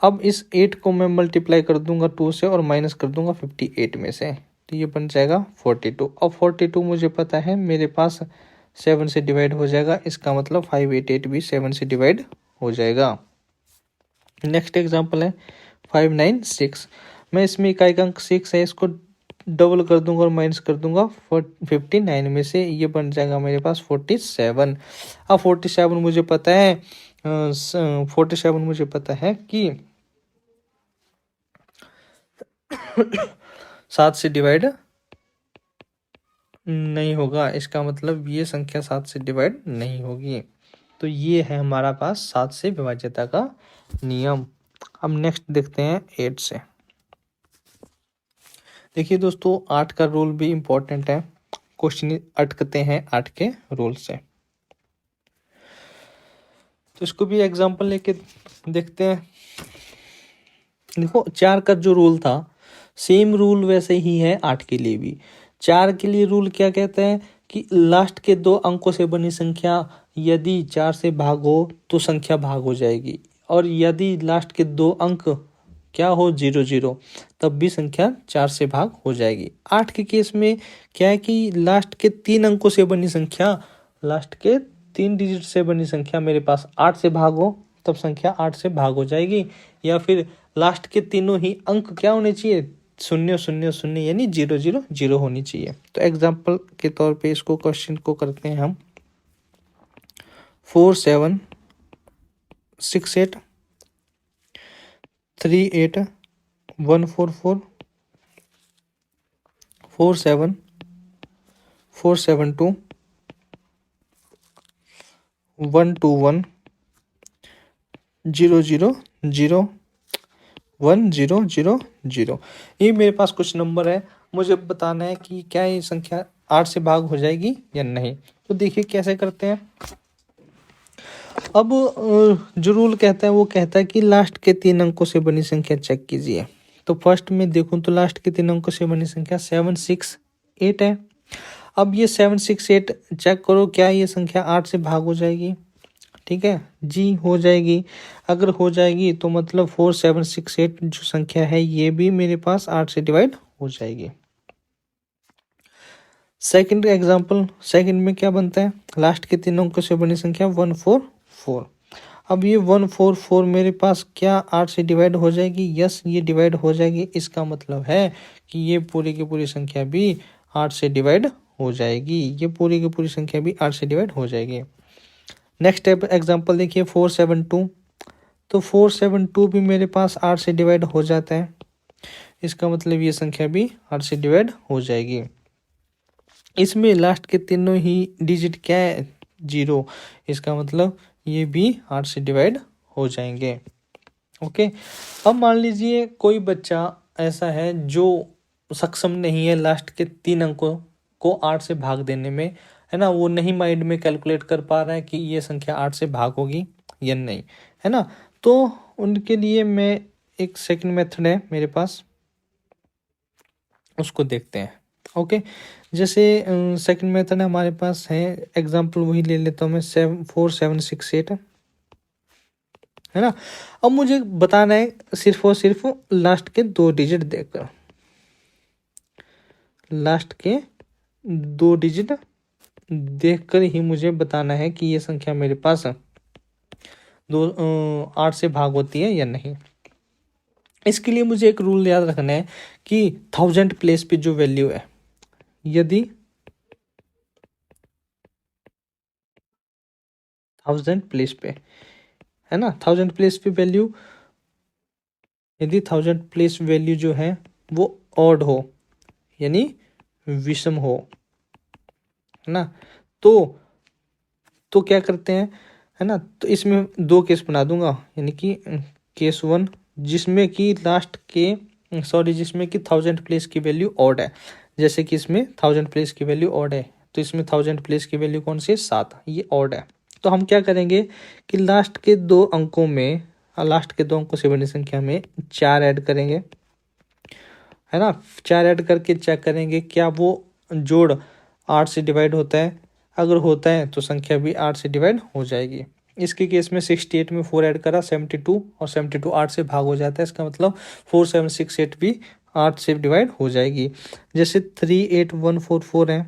अब इस 8 को मैं मल्टीप्लाई कर दूंगा 2 से और माइनस कर दूंगा 58 में से, तो ये बन जाएगा 42। अब 42 मुझे पता है मेरे पास 7 से डिवाइड हो जाएगा, इसका मतलब 588 भी 7 से डिवाइड हो जाएगा। नेक्स्ट एग्जांपल है 596। मैं इसमें इकाई का अंक 6 है, इसको डबल कर दूंगा और माइनस कर दूंगा 59 में से, ये बन जाएगा मेरे पास 47। अब 47 मुझे पता है 47 मुझे पता है कि 7 से डिवाइड नहीं होगा, इसका मतलब ये संख्या 7 से डिवाइड नहीं होगी। तो ये है हमारा पास 7 से विभाज्यता का नियम। अब नेक्स्ट देखते हैं 8 से। देखिए दोस्तों 8 का रूल भी इम्पोर्टेंट है, क्वेश्चन अटकते हैं 8 के रूल से। तो इसको भी एग्जांपल लेके देखते हैं। देखो 4 का जो रूल था सेम रूल वैसे ही है 8 के लिए भी। 4 के लिए रूल क्या कहते हैं कि लास्ट के 2 अंकों से बनी संख्या यदि 4 से भाग हो तो संख्या भाग हो जाएगी, और यदि लास्ट के 2 अंक क्या हो 0 0 तब भी संख्या 4 से भाग हो जाएगी। 8 के केस में क्या है कि लास्ट के 3 अंकों से बनी संख्या, लास्ट के 3 डिजिट से बनी संख्या मेरे पास 8 से भाग हो तब संख्या 8 से भाग हो जाएगी, या फिर लास्ट के तीनों ही अंक क्या होने चाहिए 0 0 0 यानी 0 0 0 होनी चाहिए। तो एग्जाम्पल के तौर पे इसको क्वेश्चन को करते हैं हम। 4 7 6 8 3 8 1 4 4 4 7 4 7 2 1 2 1 0 0 0 1 0 0 0। ये मेरे पास कुछ नंबर है, मुझे बताना है कि क्या ये संख्या 8 से भाग हो जाएगी या नहीं। तो देखिए कैसे करते हैं। अब जो रूल कहता है वो कहता है कि लास्ट के 3 अंकों से बनी संख्या चेक कीजिए। तो फर्स्ट में देखूं तो लास्ट के 3 अंकों से बनी संख्या 7 6 8 है। अब ये 7 6 8 चेक करो क्या ये संख्या 8 से भाग हो जाएगी। ठीक है जी, हो जाएगी। अगर हो जाएगी तो मतलब 4 7 6 8 जो संख्या है ये भी मेरे पास 8 से डिवाइड हो जाएगी। सेकंड एग्जांपल, सेकंड में क्या बनता है, लास्ट के 3 अंकों से बनी संख्या 1 4 4। अब ये 1 4 4 मेरे पास क्या 8 से डिवाइड हो जाएगी। यस, ये डिवाइड हो जाएगी। इसका मतलब है कि ये पूरी की पूरी संख्या भी 8 से डिवाइड हो जाएगी। ये पूरी की पूरी संख्या भी 8 से डिवाइड हो जाएगी। नेक्स्ट एग्जांपल देखिए 4 7 2। तो 4 7 2 भी मेरे पास 8 से डिवाइड हो जाता है। इसका मतलब ये संख्या भी 8 से डिवाइड हो जाएगी। इसमें लास्ट के तीनों ही डिजिट क्या है 0, इसका मतलब ये भी 8 से डिवाइड हो जाएंगे। ओके, अब मान लीजिए कोई बच्चा ऐसा है जो सक्षम नहीं है लास्ट के 3 अंकों को 8 से भाग देने में, है ना, वो नहीं माइंड में कैलकुलेट कर पा रहा है कि ये संख्या 8 से भाग होगी या नहीं, है ना। तो उनके लिए मैं एक सेकंड मेथड है मेरे पास, उसको देखते हैं। ओके, जैसे सेकंड मेथड हमारे पास है, एग्जांपल वही ले लेता हूँ मैं 4 7 6 8 है ना। अब मुझे बताना है सिर्फ और सिर्फ लास्ट के 2 डिजिट देखकर, लास्ट के 2 डिजिट देखकर ही मुझे बताना है कि ये संख्या मेरे पास 8 से भाग होती है या नहीं। इसके लिए मुझे एक रूल याद रखना है कि 1000 प्लेस पे जो वैल्यू है, यदि 1000 प्लेस पे, है ना, 1000 प्लेस पे वैल्यू, यदि 1000 प्लेस वैल्यू जो है वो ऑड हो यानी विषम हो, है ना, तो क्या करते हैं, है ना। तो इसमें 2 केस बना दूंगा, यानी कि केस 1 जिसमें कि लास्ट के जिसमें कि 1000 प्लेस की वैल्यू ऑड है। जैसे कि इसमें 1000 प्लेस की वैल्यू ऑड है, तो इसमें 1000 प्लेस की वैल्यू कौन सी है 7, ये ऑड है। तो हम क्या करेंगे कि लास्ट के 2 अंकों में, लास्ट के 2 अंकों से बनी संख्या में 4 ऐड करेंगे, है ना। 4 ऐड करके चेक करेंगे क्या वो जोड़ 8 से डिवाइड होता है। अगर होता है तो संख्या भी 8 से डिवाइड हो जाएगी। इसके केस में 68 में 4 ऐड करा 72, और 72 8 से भाग हो जाता है। इसका मतलब 4 7 6 8 भी 8 से डिवाइड हो जाएगी। जैसे 3 8 1 4 4 है।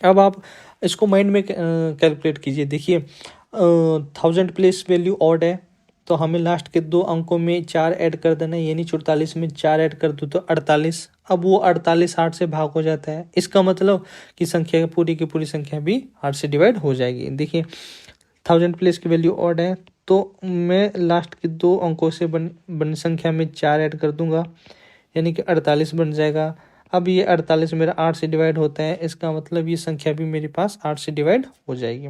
अब आप इसको माइंड में कैलकुलेट कीजिए। देखिए 1000 प्लेस वैल्यू ऑड है, तो हमें लास्ट के 2 अंकों में 4 ऐड कर देना है, यानी 44 में 4 ऐड कर दो तो 48। अब वो 48 8 से भाग हो जाता है, इसका मतलब कि संख्या पूरी की पूरी संख्या भी 8 से डिवाइड हो जाएगी। देखिए 1000 प्लेस की वैल्यू ऑड है, तो मैं लास्ट के 2 अंकों से बनी संख्या में 4 ऐड कर दूंगा, यानी कि 48 बन जाएगा। अब ये 48 मेरा 8 से डिवाइड होता है, इसका मतलब ये संख्या भी मेरे पास 8 से डिवाइड हो जाएगी।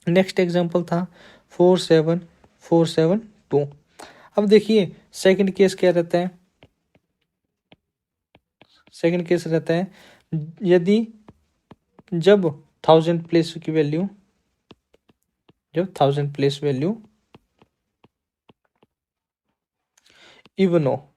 नेक्स्ट एग्जांपल था 47472। अब देखिए सेकंड केस क्या रहता है। सेकंड केस रहता है यदि जब 1000 प्लेस की वैल्यू इवन हो,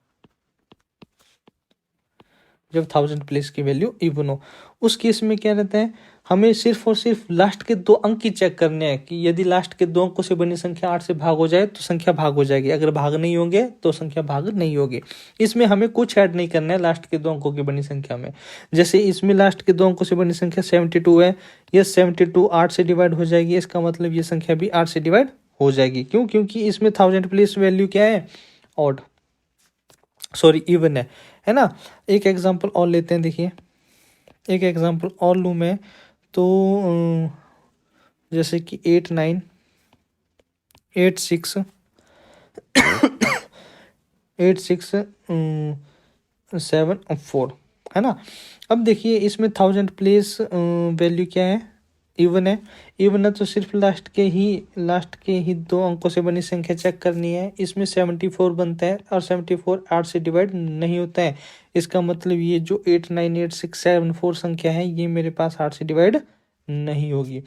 जब 1000 प्लेस की वैल्यू इवन हो, उस केस में क्या रहता है, हमें सिर्फ और सिर्फ लास्ट के 2 अंक ही चेक करने हैं कि यदि लास्ट के 2 अंकों से बनी संख्या 8 से भाग हो जाए तो संख्या भाग हो जाएगी, अगर भाग नहीं होंगे तो संख्या भाग नहीं होगी। इसमें हमें कुछ ऐड नहीं करना है लास्ट के 2 अंकों की बनी संख्या में। जैसे इसमें लास्ट के 2 अंकों से बनी संख्या 72 है, ये 72 8 से डिवाइड हो जाएगी, इसका मतलब ये संख्या भी 8 से डिवाइड हो जाएगी। क्यों? क्योंकि इसमें 1000 प्लेस वैल्यू क्या है, ऑड, सॉरी इवन है ना। एक एग्जांपल और लेते हैं। देखिए एक एग्जांपल और लूँ मैं, तो जैसे कि 8 9 8 6 8 6 7 4 है ना। अब देखिए इसमें 1000 प्लेस वैल्यू क्या है, इवन है। इवन है तो सिर्फ लास्ट के ही 2 अंकों से बनी संख्या चेक करनी है। इसमें 74 बनता है और 74 8 से डिवाइड नहीं होता है, इसका मतलब ये जो 8 9 8 6 7 4 संख्या है ये मेरे पास 8 से डिवाइड नहीं होगी।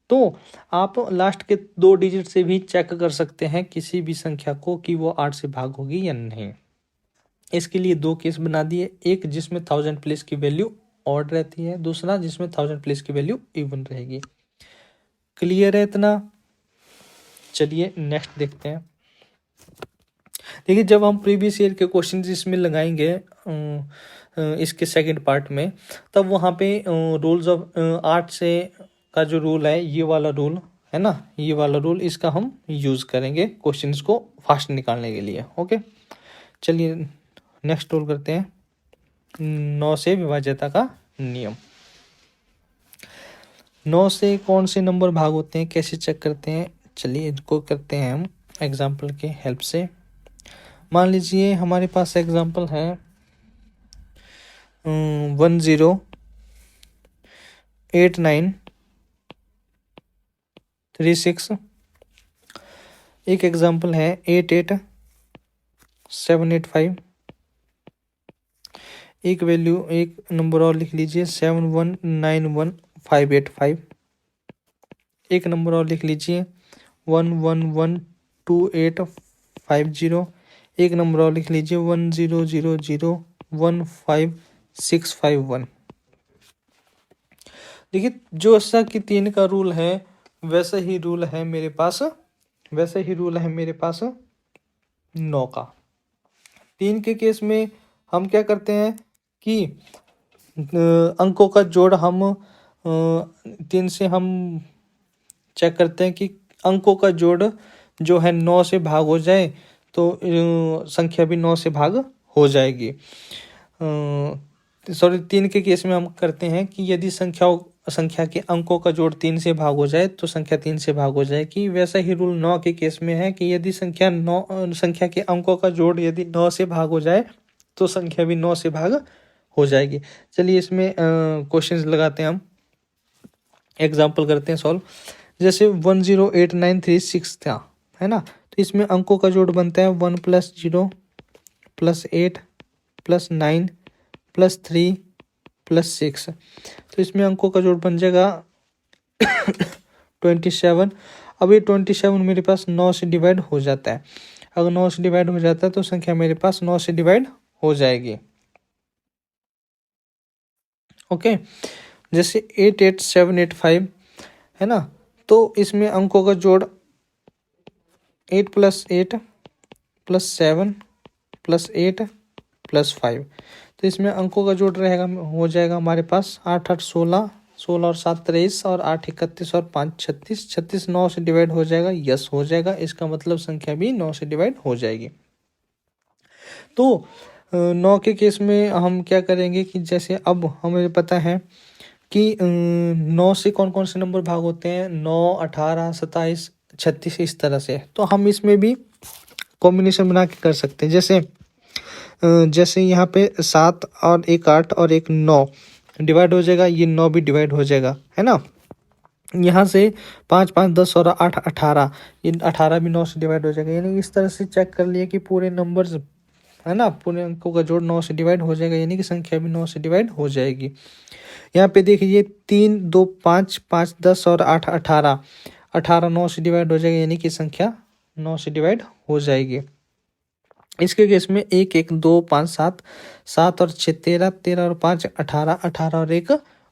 तो आप लास्ट के 2 डिजिट से भी चेक कर सकते हैं किसी भी संख्या को कि वो 8 से भाग होगी या नहीं। इसके लिए 2 केस बना दिए, एक जिसमें 1000 प्लेस की वैल्यू ऑड रहती है, दूसरा जिसमें 1000 प्लेस की वैल्यू इवन रहेगी। क्लियर है इतना? चलिए नेक्स्ट देखते हैं। देखिए जब हम प्रीवियस ईयर के क्वेश्चन इसमें लगाएंगे इसके सेकंड पार्ट में, तब वहाँ पे रूल्स ऑफ 8 से का जो रूल है, ये वाला रूल है ना, ये वाला रूल इसका हम यूज करेंगे क्वेश्चंस को फास्ट निकालने के लिए। ओके चलिए नेक्स्ट रूल करते हैं, 9 से विभाज्यता का नियम। 9 से कौन से नंबर भाग होते हैं, कैसे चेक करते हैं, चलिए इनको करते हैं हम एग्जाम्पल के हेल्प से। मान लीजिए हमारे पास एग्जाम्पल है 108936। एक एग्जाम्पल है 88785। एक नंबर और लिख लीजिए 7191585। एक नंबर और लिख लीजिए 1112850। एक नंबर और लिख लीजिए 10001561। देखिए जो ऐसा कि 3 का रूल है वैसा ही रूल है मेरे पास 9 का। 3 के केस में हम क्या करते हैं कि अंकों का जोड़ हम 3 से हम चेक करते हैं कि अंकों का जोड़ जो है 9 से भाग हो जाए तो संख्या भी 9 से भाग हो जाएगी। सॉरी 3 के केस में हम करते हैं कि यदि संख्या के अंकों का जोड़ 3 से भाग हो जाए तो संख्या 3 से भाग हो जाएगी। वैसा ही रूल 9 के केस में है कि यदि संख्या के अंकों का जोड़ यदि 9 से भाग हो जाए तो संख्या भी 9 से भाग हो जाएगी। चलिए इसमें क्वेश्चंस लगाते हैं, हम एग्जाम्पल करते हैं सॉल्व। जैसे 108936 था, है ना, तो इसमें अंकों का जोड़ बनता है 1 + 0 + 8 + 9 + 3 + 6। तो इसमें अंकों का जोड़ बन जाएगा 27। अब ये 27 मेरे पास 9 से डिवाइड हो जाता है। अगर 9 से डिवाइड हो जाता है तो संख्या मेरे पास 9 से डिवाइड हो जाएगी। ओके जैसे 88785 है ना, तो इसमें अंकों का जोड़ 8 + 8 + 7 + 8 + 5। तो इसमें अंकों का जोड़ रहेगा, हो जाएगा हमारे पास 8 8 16 16 और 7 23 और 8 31 और 5 36, 36 9 से डिवाइड हो जाएगा, यस हो जाएगा, इसका मतलब संख्या भी 9 से डिवाइड हो जाएगी। तो 9 के केस में हम क्या करेंगे कि जैसे अब हमें पता है कि 9 से कौन कौन से नंबर भाग होते हैं, 9 18 27 36 इस तरह से। तो हम इसमें भी कॉम्बिनेशन बना के कर सकते हैं। जैसे यहाँ पे 7 और एक 8 और एक 9 डिवाइड हो जाएगा, ये 9 भी डिवाइड हो जाएगा, है ना। यहाँ से 5 5 10 और 8 18, ये 18 भी 9 से डिवाइड हो जाएगा। यानी इस तरह से चेक कर लिए कि पूरे नंबर्स, है ना, पूरे अंकों का जोड़ 9 से डिवाइड हो जाएगा, यानी कि संख्या भी 9 से डिवाइड हो जाएगी। यहाँ पे देखिए 3 2 5 5 10 और 8 18, 18 9 से डिवाइड हो जाएगा, यानी कि संख्या 9 से डिवाइड हो जाएगी। इसके केस में 1 1 2 5 7, 7 और 6 13, 13 और 5 18, 18 और 1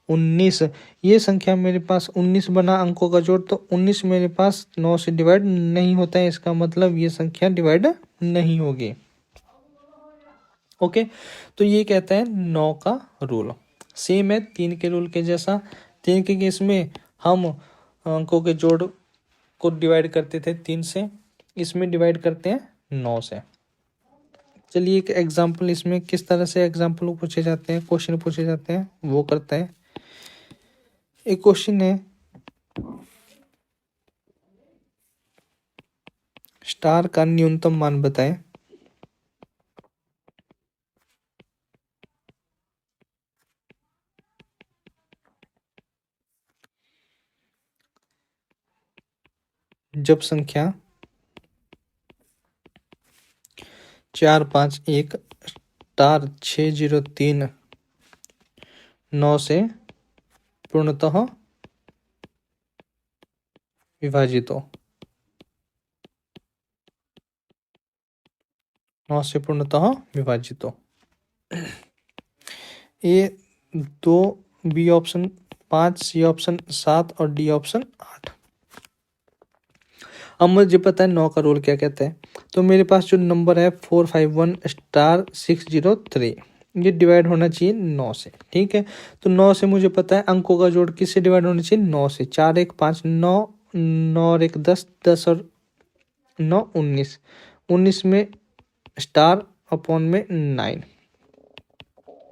19, ये संख्या मेरे पास 19 बना अंकों का जोड़। तो 19 मेरे पास 9 से डिवाइड नहीं होता है, इसका मतलब ये संख्या डिवाइड नहीं होगी। ओके, तो ये कहता है 9 का रूल। सेम है 3 के रूल के जैसा। 3 के केस में हम अंकों के जोड़ को डिवाइड करते थे 3 से, इसमें डिवाइड करते हैं 9 से। चलिए एक एग्जाम्पल, इसमें किस तरह से एग्जाम्पल पूछे जाते हैं, क्वेश्चन पूछे जाते हैं, वो करते हैं। एक क्वेश्चन है, स्टार का न्यूनतम मान बताएं। जब संख्या 4 5 1 स्टार 6 0 3 9 से पूर्णतः विभाजित हो, 9 से पूर्णतः विभाजित हो। ए 2, बी ऑप्शन 5, सी ऑप्शन 7 और डी ऑप्शन 8। अब मुझे पता है 9 का रूल क्या कहता है। तो मेरे पास जो नंबर है 451 स्टार 603, ये डिवाइड होना चाहिए 9 से, ठीक है। तो 9 से मुझे पता है अंकों का जोड़ किससे डिवाइड होना चाहिए, 9 से। 4 1 5 9, 9 और 1 10, 10 और 9 19, 19 में स्टार अपॉन में 9,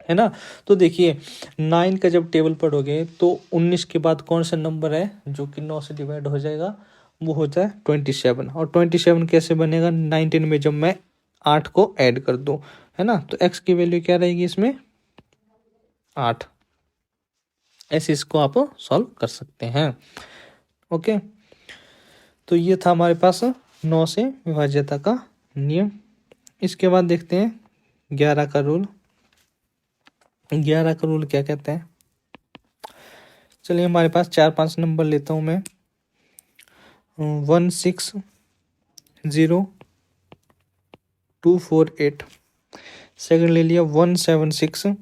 है ना। तो देखिए 9 का जब टेबल पढ़ोगे तो 19 के बाद कौन सा नंबर है जो कि 9 से डिवाइड हो जाएगा, वो होता है 27। और 27 कैसे बनेगा, 19 में जब मैं 8 को ऐड कर दूं, है ना। तो x की वैल्यू क्या रहेगी इसमें, 8। ऐसे इसको आप सॉल्व कर सकते हैं। ओके, तो ये था हमारे पास 9 से विभाज्यता का नियम। इसके बाद देखते हैं 11 का रूल। 11 का रूल क्या कहते हैं, चलिए हमारे पास 4 5 नंबर लेता हूँ मैं। 1 6 0 2 4 8, सेकंड ले लिया 1 7 6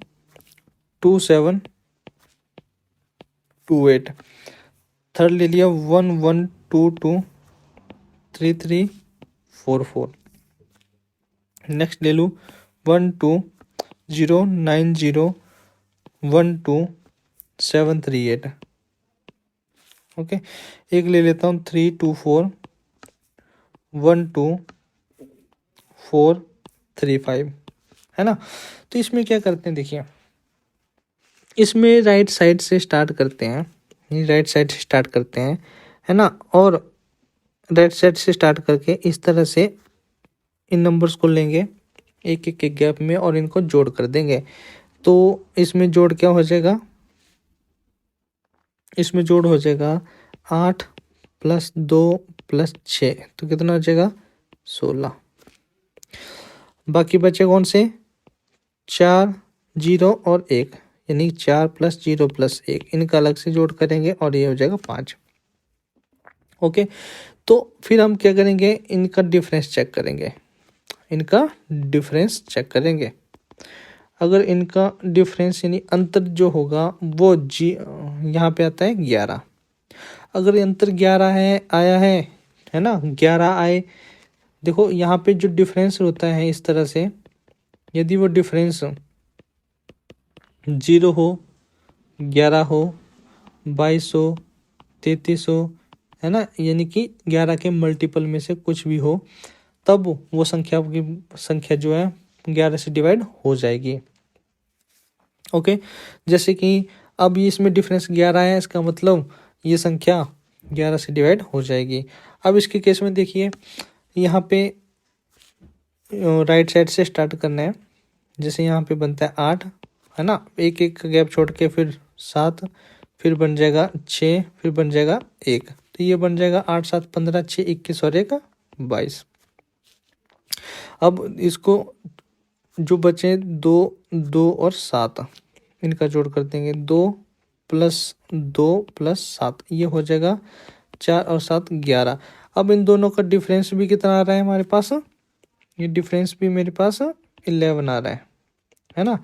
2 7 2 8, थर्ड ले लिया 1 1 2 2 3 3 4 4, नेक्स्ट ले लूँ 1 2 0 9 0 1 2 7 3 8। ओके, एक ले लेता हूँ 3 2 4 1 2 4 3 5, है ना। तो इसमें क्या करते हैं, देखिए इसमें राइट साइड से स्टार्ट करते हैं, राइट साइड से स्टार्ट करते हैं, है ना। और राइट साइड से स्टार्ट करके इस तरह से इन नंबर्स को लेंगे एक एक के गैप में और इनको जोड़ कर देंगे। तो इसमें जोड़ क्या हो जाएगा, इसमें जोड़ हो जाएगा 8 + 2 + 6, तो कितना हो जाएगा 16। बाकी बचे कौन से, 4 0 और 1, यानी 4 + 0 + 1, इनका अलग से जोड़ करेंगे और ये हो जाएगा 5। ओके, तो फिर हम क्या करेंगे, इनका डिफरेंस चेक करेंगे, इनका डिफरेंस चेक करेंगे। अगर इनका डिफरेंस यानी अंतर जो होगा वो यहाँ पे आता है 11। अगर अंतर 11 है आया है ना, 11 आए, देखो यहाँ पे जो डिफरेंस होता है इस तरह से, यदि वो डिफरेंस 0 हो, 11 हो 2200, 3300, है ना, यानी कि 11 के मल्टीपल में से कुछ भी हो, तब वो संख्या जो है 11 से डिवाइड हो जाएगी। ओके, जैसे कि अब ये इसमें डिफरेंस 11 है, इसका मतलब ये संख्या 11 से डिवाइड हो जाएगी। अब इसके केस में देखिए, यहाँ पे राइट साइड से स्टार्ट करना है। जैसे यहाँ पे बनता है 8, है ना, एक एक गैप छोड़ के, फिर 7, फिर बन जाएगा 6, फिर बन जाएगा 1, तो ये बन जाएगा 8 7 15, 6 21 और 1 22। अब इसको जो बचे 2, 2 और 7, इनका जोड़ कर देंगे। 2 + 2 + 7, ये हो जाएगा 4 और 7 11। अब इन दोनों का डिफरेंस भी कितना आ रहा है हमारे पास, ये डिफरेंस भी मेरे पास 11 आ रहा है ना।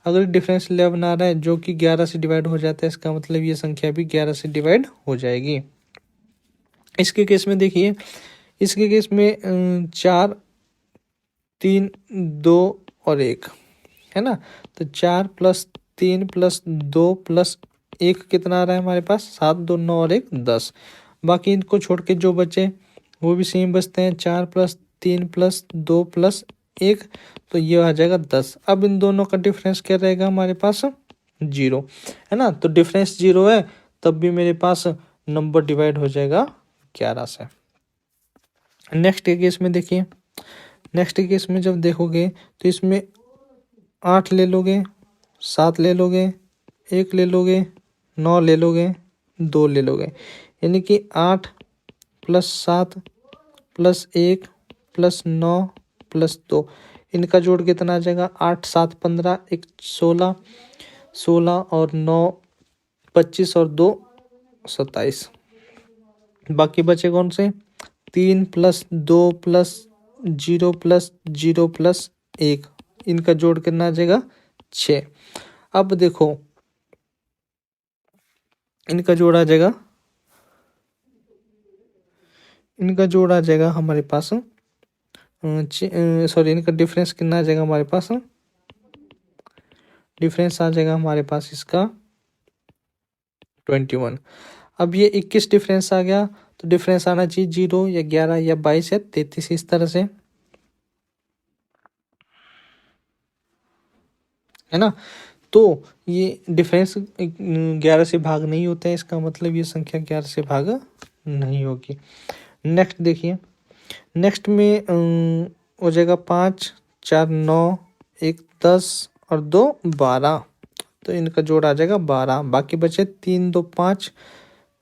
अगर डिफरेंस 11 आ रहा है जो कि 11 से डिवाइड हो जाता है, इसका मतलब ये संख्या भी 11 से डिवाइड हो जाएगी। इसके केस में देखिए, इसके केस में 4 3 2 और 1, है ना, तो 4 + 3 + 2 + 1 कितना आ रहा है हमारे पास, 7 2 9 और 1 10। बाकी इनको छोड़ के जो बचे वो भी सेम बचते हैं, 4 + 3 + 2 + 1, तो ये आ जाएगा 10। अब इन दोनों का डिफरेंस क्या रहेगा हमारे पास, 0, है ना, तो डिफरेंस 0 है, तब भी मेरे पास नंबर डिवाइड हो जाएगा 11 से। नेक्स्ट केस में देखिए, नेक्स्ट केस में जब देखोगे तो इसमें 8 ले लोगे, 7 ले लोगे, 1 ले लोगे, 9 ले लोगे, 2 ले लोगे, यानी कि 8 + 7 + 1 + 9 + 2, इनका जोड़ कितना आ जाएगा, 8 7 15, 1 16, 16 और 9 25 और 2 27। बाकी बचे कौन से, 3 + 2 + 0 + 0 + 1, इनका जोड़ कितना आ जाएगा, 6। अब देखो इनका जोड़ आ जाएगा, इनका जोड़ आ जाएगा हमारे पास, सॉरी, इनका डिफरेंस कितना आ जाएगा हमारे पास, डिफरेंस आ जाएगा हमारे पास इसका 21। अब ये 21 डिफरेंस आ गया, तो डिफरेंस आना चाहिए 0 या 11 या 22 या 33, इस तरह से, है ना। तो ये डिफरेंस 11 से भाग नहीं होता है, इसका मतलब ये संख्या 11 से भाग नहीं होगी। नेक्स्ट देखिए, नेक्स्ट में हो जाएगा 5 4 9, 1 10 और 2 12, तो इनका जोड़ आ जाएगा 12। बाकी बचे 3 2 5,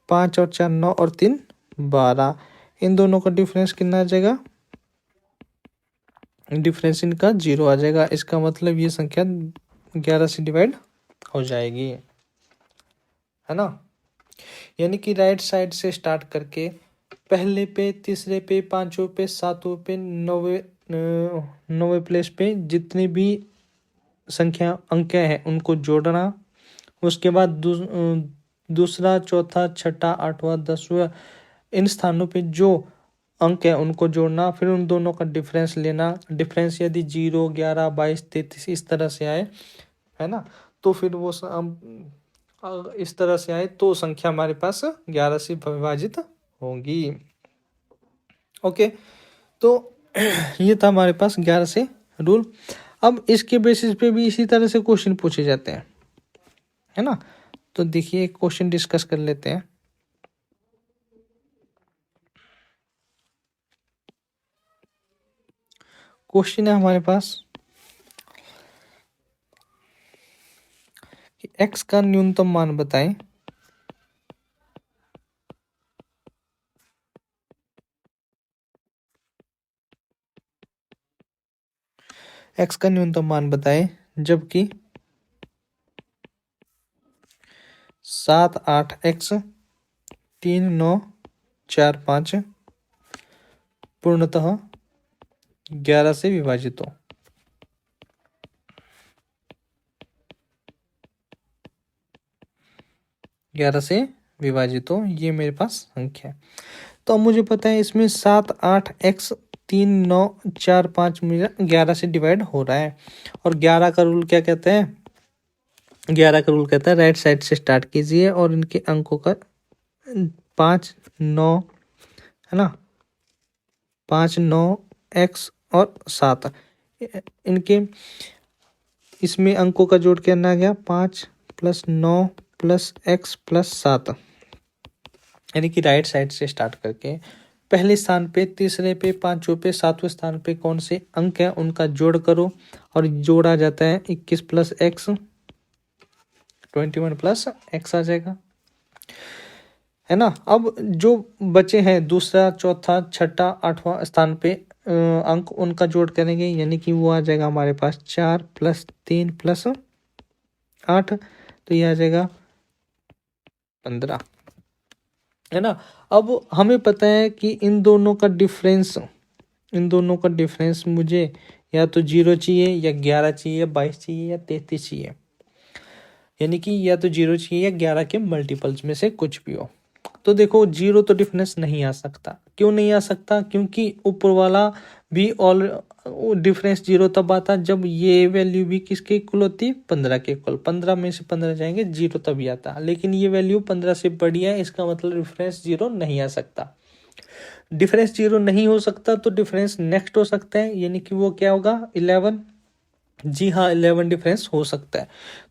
5 और 4 9 और 3 12, इन दोनों का डिफरेंस कितना आ जाएगा, डिफरेंस इनका 0 आ जाएगा, इसका मतलब ये संख्या 11 से डिवाइड हो जाएगी, है ना। यानी कि राइट साइड से स्टार्ट करके पहले पे, तीसरे पे, पांचवें पे, सातवें पे, नौवें प्लेस पे जितनी भी संख्या अंक हैं उनको जोड़ना, उसके बाद दूसरा, चौथा, छठा, आठवां, 10वां, इन स्थानों पे जो अंक है उनको जोड़ना, फिर उन दोनों का डिफरेंस लेना। डिफरेंस यदि 0 11 22 33 इस तरह से आए, है ना, तो फिर वो इस तरह से आए तो संख्या हमारे पास 11 से विभाजित होंगी। ओके, तो ये था हमारे पास 11 से रूल। अब इसके बेसिस पे भी इसी तरह से क्वेश्चन पूछे जाते हैं, है ना। तो देखिए एक क्वेश्चन डिस्कस कर लेते हैं। क्वेश्चन है हमारे पास कि x का न्यूनतम मान बताएं। x का न्यूनतम मान बताएं जबकि 7 8 x 3 9 4 5 पूर्णतः 11 से विभाजित हो। 11 से विभाजित हो, ये मेरे पास संख्या है। तो अब मुझे पता है इसमें 7 8 x 3 9 4 5 मेरा 11 से डिवाइड हो रहा है, और 11 का रूल क्या कहते हैं, 11 का रूल कहता है राइट साइड से स्टार्ट कीजिए और इनके अंकों का 5, 9 है ना, 5, 9 x और 7 इनके इसमें अंकों का जोड़ करना आ गया 5 + 9 + x + 7 यानी कि राइट साइड से स्टार्ट करके पहले स्थान पे, तीसरे पे, पांचवें पे, सातवें स्थान पे कौन से अंक है उनका जोड़ करो और जोड़ा जाता है 21 + x 21 + x आ जाएगा, है ना। अब जो बचे हैं दूसरा, चौथा, छठा, 8वां स्थान पे अंक उनका जोड़ करेंगे यानी कि वो आ जाएगा हमारे पास 4 + 3 + 8 तो ये आ जाएगा 15, है ना। अब हमें पता है कि इन दोनों का डिफरेंस मुझे या तो 0 चाहिए या 11 चाहिए, 22 चाहिए या 33 चाहिए, यानी कि या तो 0 चाहिए या 11 के मल्टीपल्स में से कुछ भी हो। तो देखो 0 तो डिफरेंस नहीं आ सकता। क्यों नहीं आ सकता? क्योंकि ऊपर वाला भी ऑल डिफरेंस 0 तब आता जब ये वैल्यू भी किसके इक्वल होती, 15 के इक्वल। 15 में से 15 जाएंगे 0 तभी आता, लेकिन ये वैल्यू 15 से बड़ी है, इसका मतलब डिफरेंस 0 नहीं आ सकता। डिफरेंस 0 नहीं हो सकता तो डिफरेंस नेक्स्ट हो सकता है, यानी कि वो क्या होगा 11। जी हाँ, 11 डिफरेंस हो सकता है।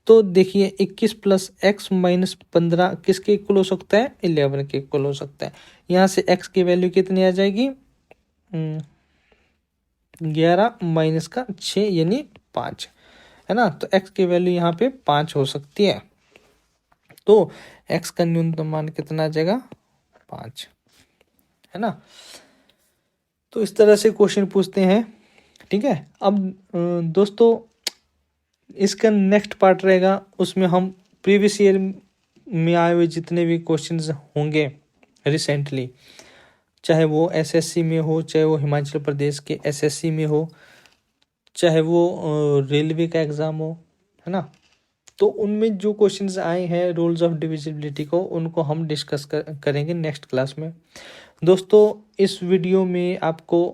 तो देखिए 21 + x - 15 किसके इक्वल हो सकता है, 11 के इक्वल हो सकता है। यहाँ से x की वैल्यू कितनी आ जाएगी, 11 माइनस का 6 यानी 5, है ना। तो x की वैल्यू यहाँ पे 5 हो सकती है। तो x का न्यूनतम मान कितना आ जाएगा, 5, है ना। तो इस तरह से क्वेश्चन पूछते हैं, ठीक है। अब दोस्तों इसका नेक्स्ट पार्ट रहेगा, उसमें हम प्रीवियस ईयर में आए हुए जितने भी क्वेश्चंस होंगे रिसेंटली, चाहे वो एसएससी में हो, चाहे वो हिमाचल प्रदेश के एसएससी में हो, चाहे वो रेलवे का एग्ज़ाम हो, है ना। तो उनमें जो क्वेश्चंस आए हैं रूल्स ऑफ डिविजिबिलिटी को, उनको हम डिस्कस करेंगे नेक्स्ट क्लास में। दोस्तों इस वीडियो में आपको